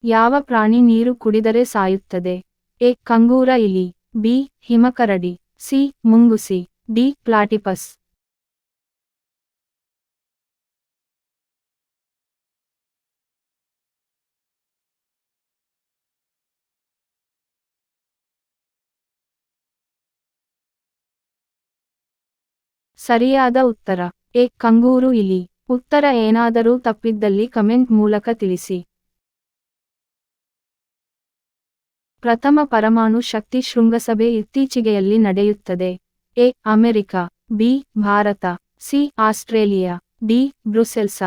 ಯಾವ ಪ್ರಾಣಿ ನೀರು ಕುಡಿದರೆ ಸಾಯುತ್ತದೆ? ಎ. ಕಂಗೂರ ಇಲಿ. ಬಿ. ಹಿಮಕರಡಿ. ಸಿ. ಮುಂಗುಸಿ. ಡಿ. ಪ್ಲಾಟಿಪಸ್. ಸರಿಯಾದ ಉತ್ತರ ಎ. ಕಂಗೂರು ಇಲಿ. ಉತ್ತರ ಏನಾದರೂ ತಪ್ಪಿದ್ದಲ್ಲಿ ಕಮೆಂಟ್ ಮೂಲಕ ತಿಳಿಸಿ. ಪ್ರಥಮ ಪರಮಾಣು ಶಕ್ತಿ ಶೃಂಗಸಭೆ ಇತ್ತೀಚೆಗೆಯಲ್ಲಿ ನಡೆಯುತ್ತದೆ? A. America. B. Bharat. C. Australia. D. Brussels.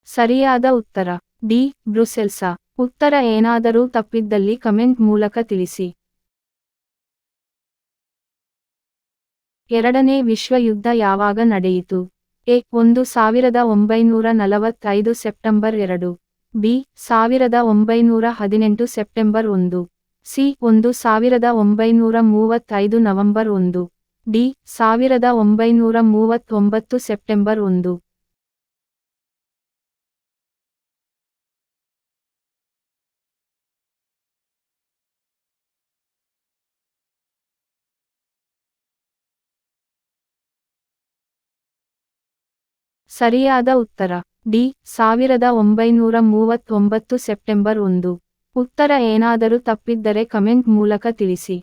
ಸರಿಯಾದ ಉತ್ತರ ಡಿ. ಬ್ರುಸೆಲ್ಸ. ಉತ್ತರ ಏನಾದರೂ ತಪ್ಪಿದ್ದಲ್ಲಿ ಕಮೆಂಟ್ ಮೂಲಕ ತಿಳಿಸಿ. ಎರಡನೇ ವಿಶ್ವ ಯುದ್ಧ ಯಾವಾಗ ನಡೆಯಿತು? A. 1945 September 2. B. 1918 September 1. C. 1935 November 1. D. 1939 September 1. ಸರಿಯಾದ ಉತ್ತರ ಡಿ. 1939 ಸೆಪ್ಟೆಂಬರ್ 1. ಉತ್ತರ ಏನಾದರೂ ತಪ್ಪಿದ್ದರೆ ಕಮೆಂಟ್ ಮೂಲಕ ತಿಳಿಸಿ.